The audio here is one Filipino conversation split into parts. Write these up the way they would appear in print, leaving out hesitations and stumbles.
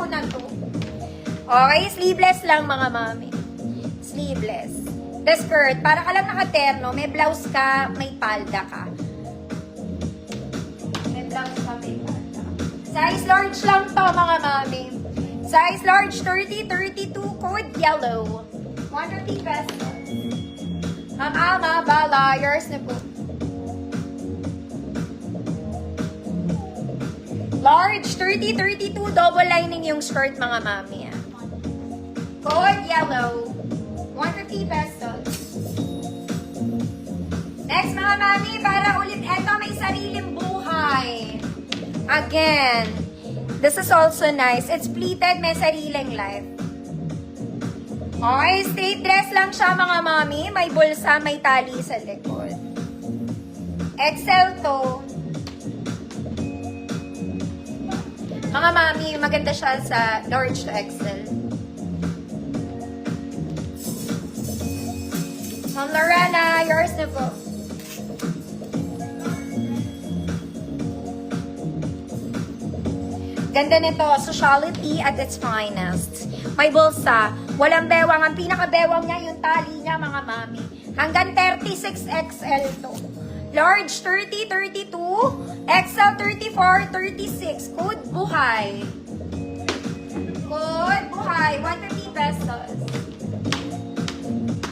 ko na to. Okay, sleeveless lang mga mami. Sleeveless. The skirt, para ka lang nakaterno, may blouse ka, may palda ka. May blouse ka, may palda. Size large lang to mga mami. Size large 30-32, code yellow. 150 pesos. Ama, bala, yours na po. Large 30-32, double lining yung skirt mga mami. Code yellow. 150 pesos. Next mga mami, para ulit eto may sariling buhay. Again, this is also nice. It's pleated, may sariling life. Okay, straight dress lang siya mga mami. May bulsa, may tali sa likod. XL to. Mga mami, maganda siya sa large to XL. Ma'am Lorena, yours na po. Ganda nito, sociality at its finest. May bulsa, walang bewang. Ang pinaka-bewang niya, yung tali niya, mga mami. Hanggang 36XL to. Large 30-32, XL 34-36. Code buhay. Code buhay, 150 pesos.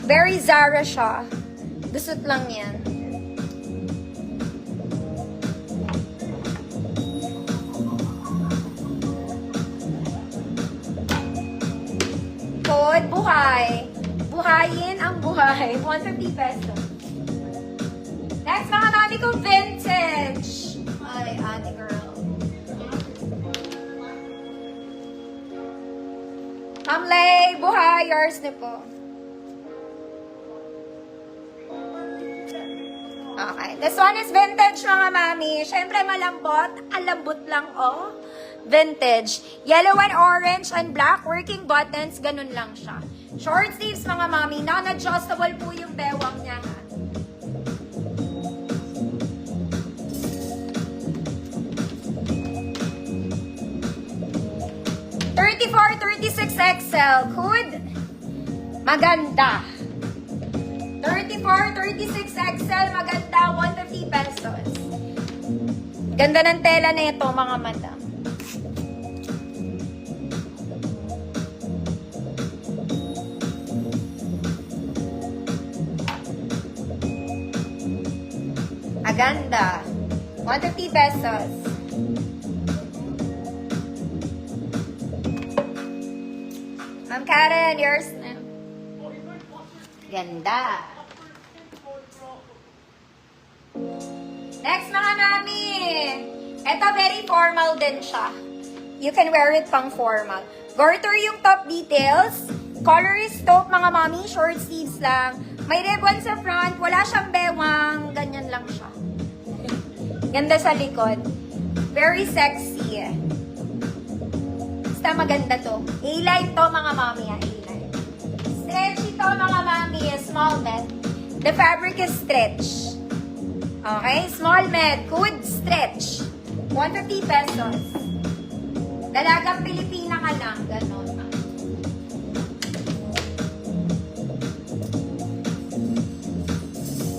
Very Zara siya. Dusot lang yan. Code buhay. Buhayin ang buhay. 150 pesos. Next, mga mami ko, vintage. Ay, ate girl. Ma'am Lay, buhay. Yours na po. Okay. This one is vintage, mga mami. Siyempre, malambot. Ang lambot lang, oh. Vintage. Yellow and orange and black. Working buttons. Ganun lang siya. Short sleeves, mga mami. Non-adjustable po yung bewang niya, ha. $34, $36 XL. Hood. Maganda. 34, 36 XL. Maganda. 150 pesos. Ganda ng tela na ito, mga madam. Aganda. 150 pesos. Ma'am Karen, yours na. Ganda. Next, mga mami. Ito, very formal din siya. You can wear it pang formal. Garter yung top details. Color is taupe, mga mami. Short sleeves lang. May ribbon sa front. Wala siyang bewang. Ganyan lang siya. Ganda sa likod. Very sexy. Basta maganda to. A-line to, mga mami. A-line. Stretchy to, mga mami. Small med. The fabric is stretch. Okay? Small med. Good stretch. 150 pesos. Dalagang Pilipina ka lang. Ganon.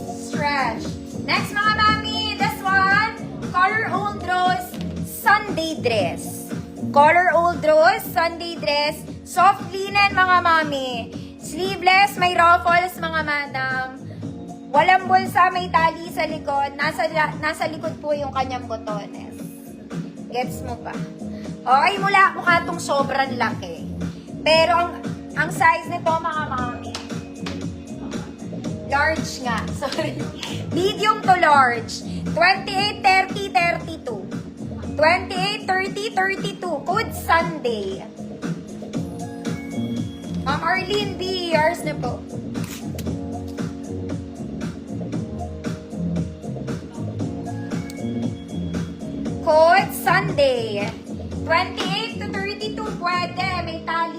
Stretch. Next, mga mami. This one. Color Old Rose Sunday dress. Color Old Rose Sunday dress. Soft linen, mga mami. Sleeveless. May ruffles, mga madam. Walang bulsa, may tali sa likod. Nasa likod po yung kanyang botones. Gets mo ba? Okay, mukha itong sobrang laki. Pero ang size nito, mga mami, large nga. Sorry. Medium to large. 28, 30, 32. 28, 30, 32. Code Sunday. Ma'am Arlene B. Yours na po. Code Sunday. 28 to 32, pwede. May tali